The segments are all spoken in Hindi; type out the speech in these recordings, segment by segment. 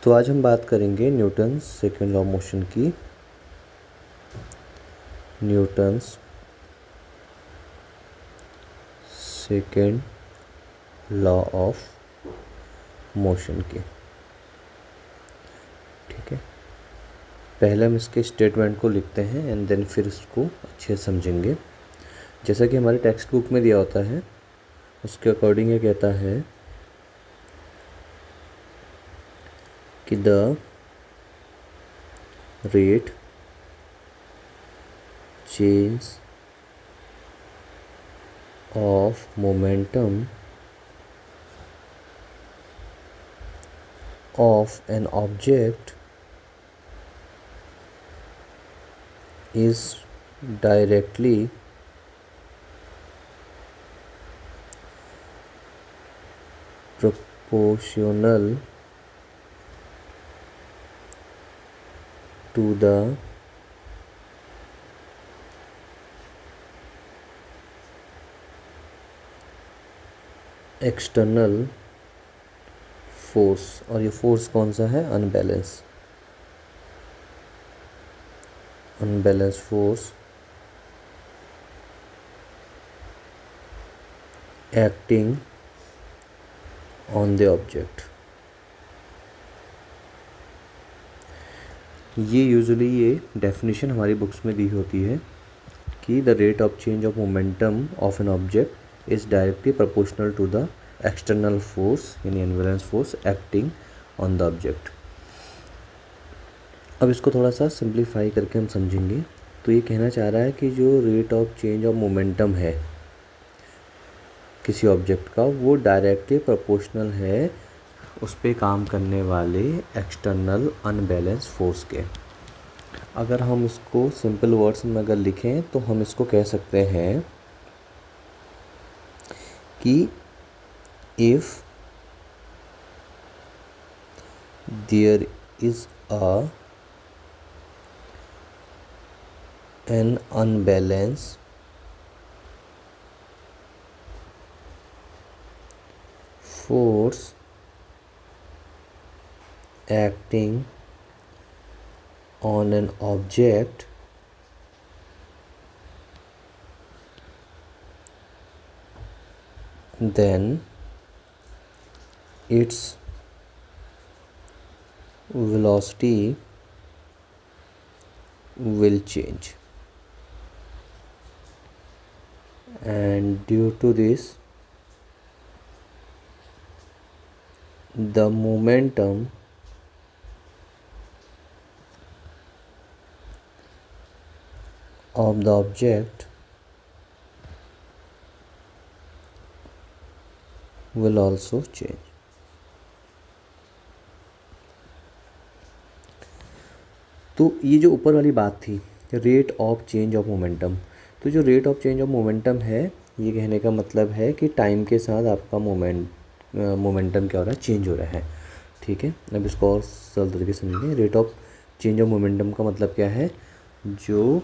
तो आज हम बात करेंगे Newton's second law of motion की। Newton's second law of motion की। ठीक है, पहले हम इसके स्टेटमेंट को लिखते हैं एंड देन फिर इसको अच्छे से समझेंगे। जैसा कि हमारे टेक्स्ट बुक में दिया होता है उसके अकॉर्डिंग ये कहता है कि the rate change of momentum of an object is directly proportional to the external force। और ये फोर्स कौन सा है? Unbalance force acting on the object. ये डेफिनेशन हमारी बुक्स में दी होती है कि the rate of change of momentum of an object is directly proportional to the external force यानी unbalance force acting on the object. अब इसको थोड़ा सा सिंप्लीफाई करके हम समझेंगे। तो ये कहना चाह रहा है कि जो rate of change of momentum है किसी ऑब्जेक्ट का वो डायरेक्टली प्रोपोर्शनल है उस पे काम करने वाले एक्सटर्नल अनबैलेंस फोर्स के। अगर हम इसको सिंपल वर्ड्स में अगर लिखें तो हम इसको कह सकते हैं कि if there is an unbalanced force acting on an object, then its velocity will change, and due to this the momentum of the object will also change। तो ये जो ऊपर वाली बात थी rate of change of momentum, तो जो rate of change of momentum है ये कहने का मतलब है कि टाइम के साथ आपका मोमेंटम क्या हो रहा है? चेंज हो रहा है। ठीक है, अब इसको और सरल तरीके से समझेंगे। Rate of change of momentum का मतलब क्या है? जो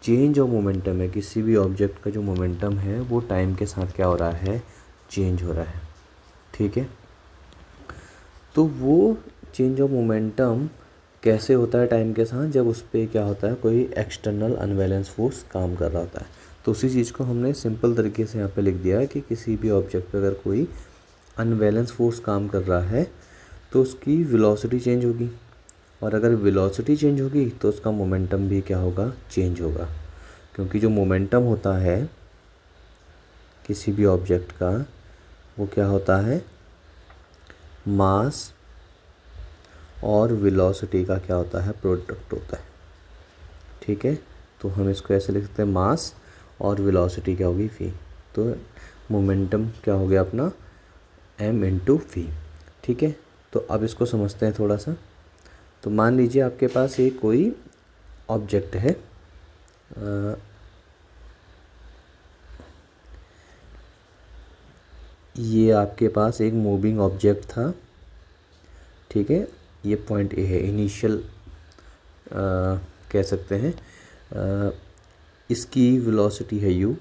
चेंज ऑफ मोमेंटम है किसी भी ऑब्जेक्ट का जो मोमेंटम है वो टाइम के साथ क्या हो रहा है? चेंज हो रहा है। ठीक है, तो वो चेंज ऑफ मोमेंटम कैसे होता है टाइम के साथ? जब उस पर क्या होता है? कोई एक्सटर्नल अनबैलेंस फोर्स काम कर रहा होता है। तो उसी चीज़ को हमने सिंपल तरीके से यहाँ पे लिख दिया है कि किसी भी ऑब्जेक्ट पे अगर कोई अनबैलेंस फोर्स काम कर रहा है तो उसकी वेलोसिटी चेंज होगी, और अगर वेलोसिटी चेंज होगी तो उसका मोमेंटम भी क्या होगा? चेंज होगा। क्योंकि जो मोमेंटम होता है किसी भी ऑब्जेक्ट का वो क्या होता है? मास और वेलोसिटी का क्या होता है? प्रोडक्ट होता है। ठीक है, तो हम इसको ऐसे लिख सकते हैं मास और वेलोसिटी क्या होगी? v। तो मोमेंटम क्या हो गया अपना? m into v. ठीक है, तो अब इसको समझते हैं थोड़ा सा। तो मान लीजिए आपके पास एक कोई ऑब्जेक्ट है, ये आपके पास एक मूविंग ऑब्जेक्ट था। ठीक है, ये पॉइंट ए है, इनिशियल कह सकते हैं। इसकी वेलोसिटी है u।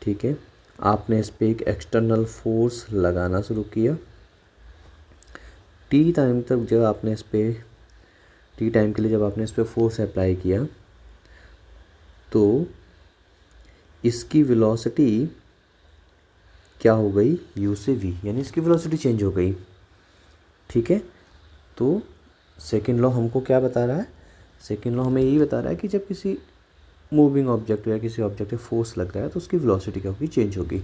ठीक है, आपने इस पर एक एक्सटर्नल फोर्स लगाना शुरू किया टी टाइम तक जब आपने इस पर टी टाइम के लिए जब आपने इस पर फोर्स अप्लाई किया तो इसकी वेलोसिटी क्या हो गई, u से v, यानी इसकी वेलोसिटी चेंज हो गई। ठीक है, तो सेकेंड लॉ हमको क्या बता रहा है, सेकेंड लॉ हमें यही बता रहा है कि जब किसी मूविंग ऑब्जेक्ट या किसी ऑब्जेक्ट पे फोर्स लग रहा है तो उसकी वेलोसिटी क्या होगी, चेंज होगी।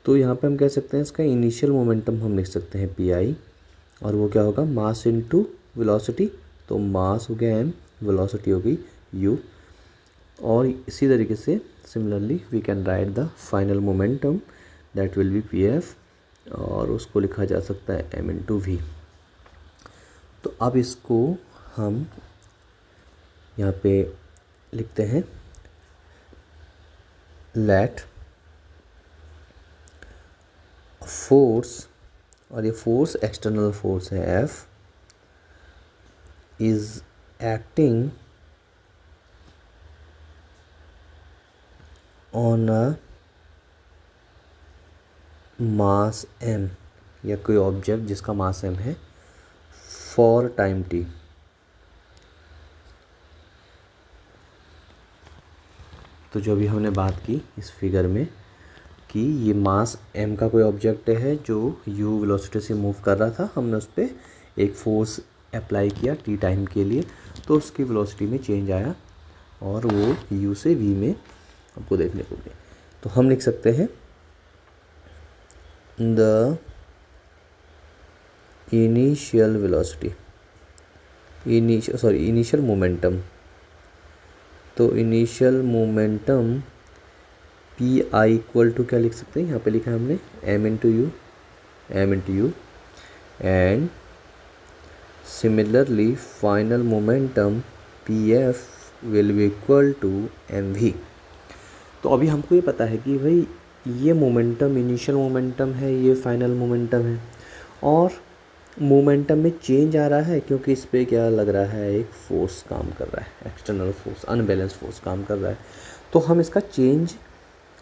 तो यहाँ पे हम कह सकते हैं इसका इनिशियल मोमेंटम हम लिख सकते हैं पी आई, और वो क्या होगा, मास इनटू वेलोसिटी। तो मास हो गया m, वेलोसिटी होगी u। और इसी तरीके से similarly we can write the final momentum that will be P F, और उसको लिखा जा सकता है m इंटू वी। तो अब इसको हम यहाँ पे लिखते हैं, लेट फोर्स, और ये फोर्स एक्सटर्नल फोर्स है F, is acting on a mass m, या कोई ऑब्जेक्ट जिसका मास m है, फॉर टाइम t। तो जो भी हमने बात की इस फिगर में कि ये मास m का कोई ऑब्जेक्ट है जो u वेलोसिटी से मूव कर रहा था, हमने उस पर एक फोर्स अप्लाई किया t टाइम के लिए, तो उसकी वेलोसिटी में चेंज आया और वो u से v में आपको देखने को मिले। तो हम लिख सकते हैं the initial velocity, initial momentum. तो initial momentum P I equal to क्या लिख सकते हैं, यहाँ पे लिखा है हमने m into U, and similarly final momentum P F will be equal to M V. तो अभी हमको ये पता है कि भाई ये मोमेंटम इनिशियल मोमेंटम है, ये फाइनल मोमेंटम है, और मोमेंटम में चेंज आ रहा है क्योंकि इस पर क्या लग रहा है, एक फोर्स काम कर रहा है, एक्सटर्नल फोर्स, अनबैलेंस फोर्स काम कर रहा है। तो हम इसका चेंज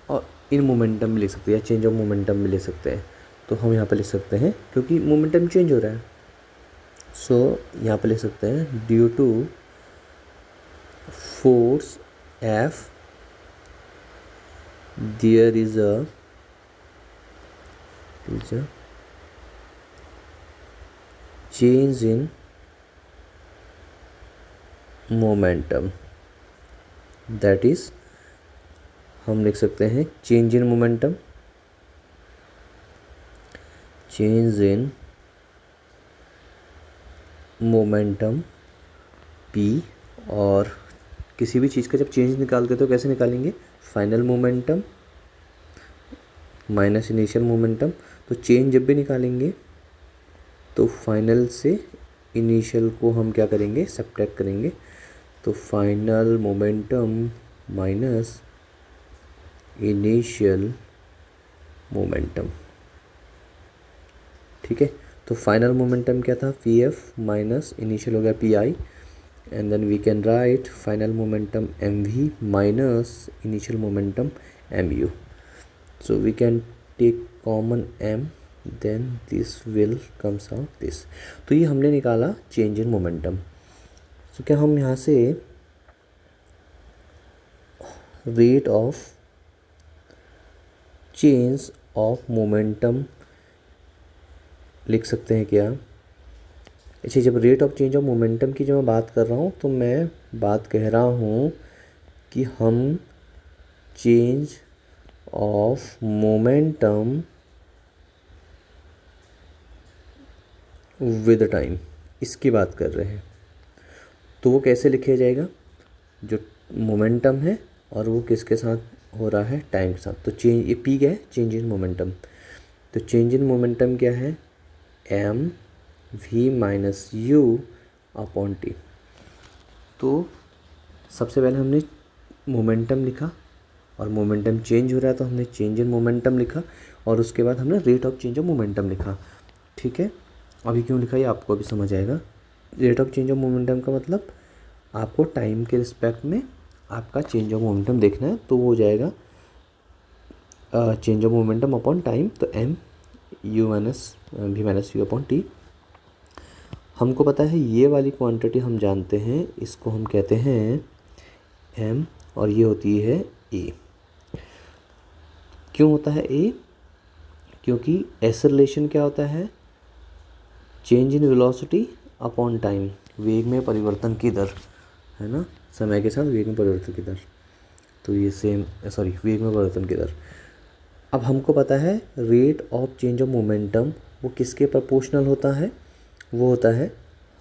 और इन मोमेंटम में लिख सकते हैं, या चेंज ऑफ मोमेंटम में लिख सकते हैं। तो हम यहाँ पे लिख सकते हैं क्योंकि मोमेंटम चेंज हो रहा है, सो यहाँ पे लिख सकते हैं due to force F there is a change in momentum, that is हम लिख सकते हैं change in momentum, change in momentum P। और किसी भी चीज़ का जब चेंज निकालते तो कैसे निकालेंगे, final momentum minus initial momentum. तो चेंज जब भी निकालेंगे तो फाइनल से इनिशियल को हम क्या करेंगे, सब्ट्रैक्ट करेंगे। तो final momentum minus initial momentum. ठीक है, तो फाइनल मोमेंटम क्या था, पी एफ माइनस इनिशियल हो गया P I, and then we can write final momentum M V minus initial momentum M U. So we can take common M, then this will comes out this. तो ये हमने निकाला चेंज इन मोमेंटम। तो क्या हम यहाँ से rate of change of momentum लिख सकते हैं क्या। अच्छा, जब rate of change of momentum की जब मैं बात कर रहा हूँ तो मैं बात कह रहा हूँ कि हम change of momentum with time इसकी बात कर रहे हैं। तो वो कैसे लिखा जाएगा, जो मोमेंटम है और वो किसके साथ हो रहा है, टाइम के साथ। तो चेंज, ये पी क्या है, चेंज इन मोमेंटम। तो चेंज इन मोमेंटम क्या है, M V minus U upon T. तो सबसे पहले हमने मोमेंटम लिखा और मोमेंटम चेंज हो रहा है तो हमने चेंज इन मोमेंटम लिखा, और उसके बाद हमने rate of change of momentum लिखा। ठीक है, अभी क्यों लिखा ये आपको अभी समझ आएगा। Rate of change of momentum का मतलब आपको टाइम के रिस्पेक्ट में आपका चेंज ऑफ मोमेंटम देखना है, तो वो हो जाएगा change of momentum upon time, तो M U minus V minus U upon T. हमको पता है ये वाली क्वांटिटी हम जानते हैं, इसको हम कहते हैं m और ये होती है a। क्यों होता है a? क्योंकि एक्सेलरेशन क्या होता है? Change in velocity upon time, वेग में परिवर्तन की दर, है ना, समय के साथ वेग में परिवर्तन की दर। तो ये वेग में परिवर्तन की दर। अब हमको पता है rate of change of momentum वो किसके प्रोपोर्शनल होता है? वो होता है,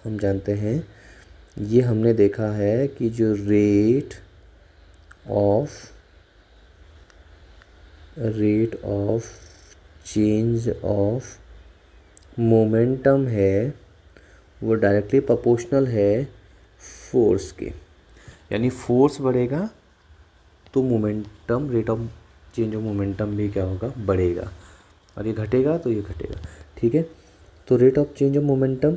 हम जानते हैं, ये हमने देखा है कि जो rate of change of momentum है वो डायरेक्टली प्रोपोर्शनल है फोर्स के। यानी फोर्स बढ़ेगा तो momentum, rate of change of momentum भी क्या होगा? बढ़ेगा, और ये घटेगा तो ये घटेगा। ठीक है, तो rate of change of momentum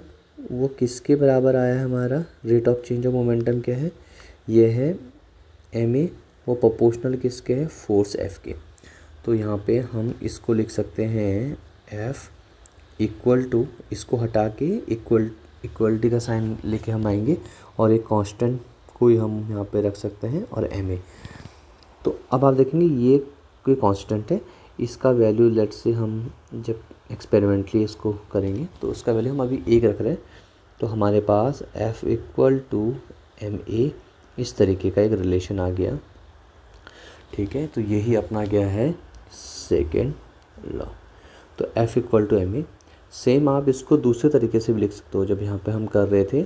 वो किसके बराबर आया है? हमारा rate of change of momentum क्या है? ये है ma, वो प्रोपोर्शनल किसके है? फोर्स f के। तो यहाँ पे हम इसको लिख सकते हैं f इक्वल टू, इसको हटा के इक्वलिटी का साइन लेके हम आएंगे और एक कांस्टेंट को ही हम यहाँ पे रख सकते हैं और ma। तो अब आप देखेंगे ये कोई कांस्टेंट है, इसका वैल्यू लेट से हम जब एक्सपेरिमेंटली इसको करेंगे तो उसका वैल्यू हम अभी 1 रख रहे हैं। तो हमारे पास f इक्वल टू ma, इस तरीके का एक रिलेशन आ गया। ठीक है, तो यही अपना गया है सेकेंड लॉ। तो f equal to ma। Same आप इसको दूसरे तरीके से भी लिख सकते हो, जब यहाँ पे हम कर रहे थे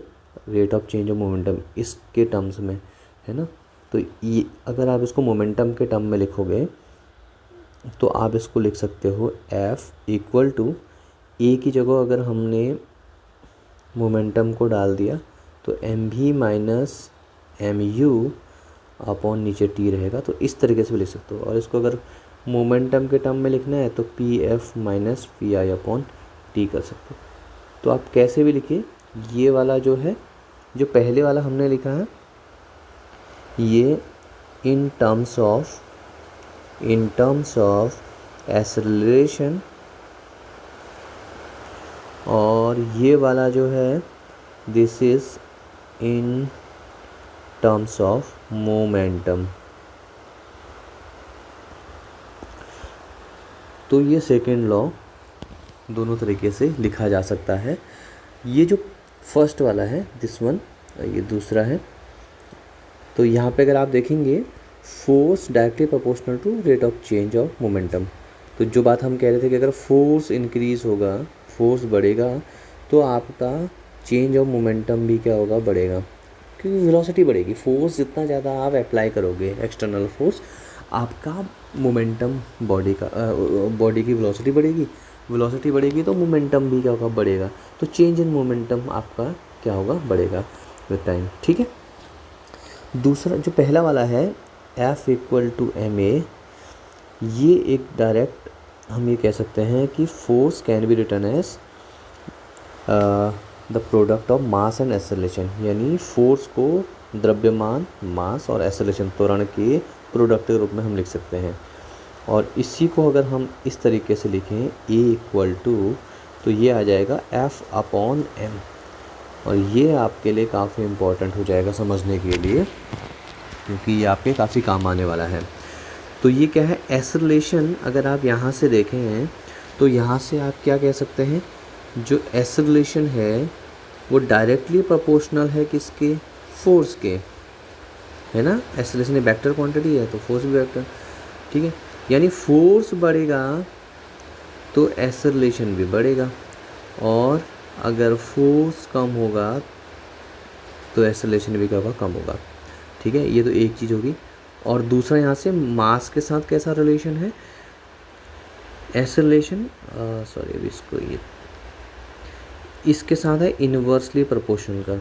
rate of change of momentum इसके टर्म्स में, है ना। तो ये अगर आप इसको मोमेंटम के टर्म में लिखोगे तो आप इसको लिख सकते हो f इक्वल टू, a की जगह अगर हमने मोमेंटम को डाल दिया तो mv माइनस mu अपॉन नीचे t रहेगा। तो इस तरीके से भी लिख सकते हो। और इसको अगर मोमेंटम के टर्म में लिखना है तो pf minus P I upon T कर सकते हो। तो आप कैसे भी लिखिए, ये वाला जो है, जो पहले वाला हमने लिखा है, ये इन टर्म्स ऑफ एक्सेलरेशन, और ये वाला जो है this is in terms of momentum. तो ये सेकेंड लॉ दोनों तरीके से लिखा जा सकता है। ये जो फर्स्ट वाला है दिस वन, ये दूसरा है। तो यहाँ पे अगर आप देखेंगे force directly proportional to rate of change of momentum. तो जो बात हम कह रहे थे कि अगर फोर्स इंक्रीज़ होगा, फोर्स बढ़ेगा, तो आपका चेंज ऑफ मोमेंटम भी क्या होगा? बढ़ेगा, क्योंकि वेलोसिटी बढ़ेगी। फोर्स जितना ज़्यादा आप अप्लाई करोगे, एक्सटर्नल फोर्स, आपका मोमेंटम बॉडी की वेलोसिटी बढ़ेगी, वेलोसिटी बढ़ेगी तो मोमेंटम भी क्या होगा? बढ़ेगा। तो चेंज इन मोमेंटम आपका क्या होगा? बढ़ेगा विद टाइम। ठीक है, दूसरा जो पहला वाला है f इक्वल टू ma, ये एक डायरेक्ट हम ये कह सकते हैं कि force can be written as the product of mass and acceleration. यानी फोर्स को द्रव्यमान, मास और एक्सेलरेशन, त्वरण के प्रोडक्ट के रूप में हम लिख सकते हैं। और इसी को अगर हम इस तरीके से लिखें a इक्वल टू, तो ये आ जाएगा f अपॉन m। और ये आपके लिए काफ़ी इम्पोर्टेंट हो जाएगा समझने के लिए, क्योंकि ये आपके काफ़ी काम आने वाला है। तो ये क्या है? एक्सेलरेशन अगर आप यहाँ से देखें तो यहाँ से आप क्या कह सकते हैं, जो एक्सेलरेशन है वो डायरेक्टली प्रोपोर्शनल है किसके? फोर्स के, है ना। एक्सेलरेशन एक वेक्टर क्वांटिटी है तो फोर्स भी वेक्टर। ठीक है, यानी फोर्स बढ़ेगा तो एक्सेलरेशन भी बढ़ेगा, और अगर फोर्स कम होगा तो एक्सेलरेशन भी क्या होगा? कम होगा। ठीक है, ये तो एक चीज़ होगी। और दूसरा यहाँ से मास के साथ कैसा रिलेशन है? एक्सेलरेशन अभी इसको ये इसके साथ है इन्वर्सली प्रोपोर्शनल का।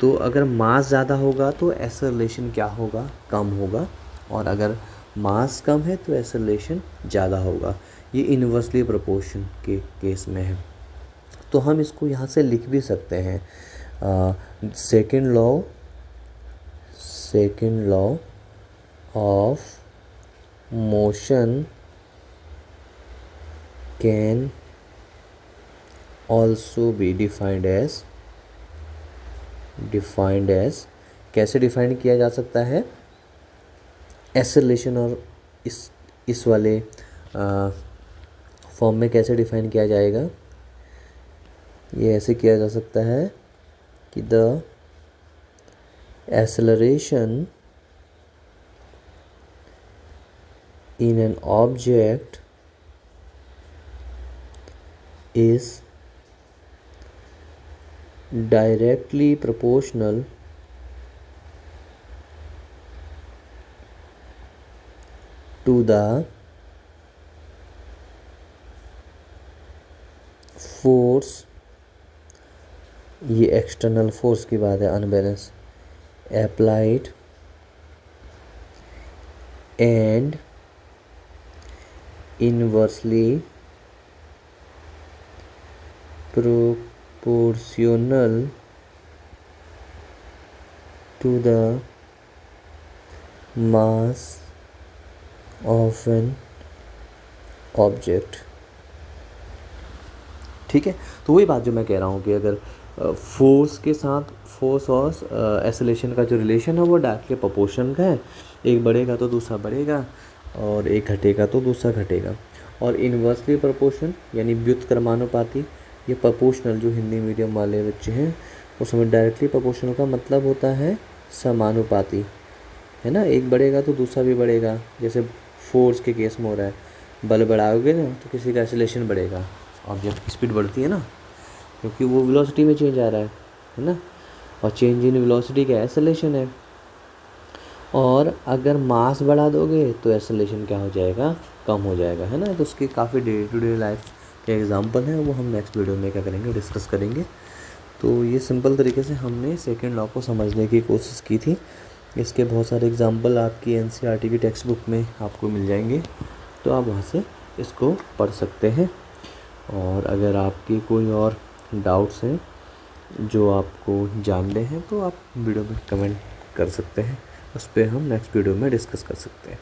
तो अगर मास ज़्यादा होगा तो एक्सेलरेशन क्या होगा? कम होगा, और अगर मास कम है तो एक्सेलरेशन ज़्यादा होगा। ये इन्वर्सली प्रोपोर्शन के केस में है। तो हम इसको यहाँ से लिख भी सकते हैं, second law of motion can also be defined as defined as, कैसे डिफाइन किया जा सकता है एक्सेलरेशन, और इस वाले फॉर्म में कैसे डिफाइन किया जाएगा, ये ऐसे किया जा सकता है कि the acceleration in an object is directly proportional to the force, ये एक्सटर्नल फोर्स की बात है, unbalance, applied and inversely proportional to the mass of an object। ठीक है, तो वही बात जो मैं कह रहा हूँ कि अगर फोर्स के साथ फोर्स और एक्सेलरेशन का जो रिलेशन है वो डायरेक्टली प्रोपोर्शन का है, एक बढ़ेगा तो दूसरा बढ़ेगा और एक घटेगा तो दूसरा घटेगा। और इन्वर्सली प्रोपोर्शन यानी व्युत्क्रमानुपाती, ये प्रोपोर्शनल जो हिंदी मीडियम वाले बच्चे हैं उसमें डायरेक्टली प्रोपोर्शनल का मतलब होता है समानुपाती, है ना, एक बढ़ेगा तो दूसरा भी बढ़ेगा। जैसे फोर्स के केस में हो रहा है, बल बढ़ाओगे ना तो किसी का एक्सेलरेशन बढ़ेगा, ऑब्जेक्ट की स्पीड बढ़ती है ना, क्योंकि वो वेलोसिटी में चेंज आ रहा है ना, और चेंज इन वेलोसिटी का एक्सेलरेशन है। और अगर मास बढ़ा दोगे तो एक्सेलरेशन क्या हो जाएगा, कम हो जाएगा, है ना। तो उसकी काफ़ी डे टू डे लाइफ के एग्जांपल हैं, वो हम नेक्स्ट वीडियो में क्या करेंगे, डिस्कस करेंगे। तो ये सिंपल तरीके से हमने सेकंड लॉ को समझने की कोशिश की थी। इसके बहुत सारे एग्जांपल आपकी एनसीईआरटी की टेक्स्ट बुक में आपको मिल जाएंगे, तो आप वहाँ से इसको पढ़ सकते हैं। और अगर आपकी कोई और डाउट्स हैं जो आपको जानने हैं तो आप वीडियो में कमेंट कर सकते हैं, उस पर हम नेक्स्ट वीडियो में डिस्कस कर सकते हैं।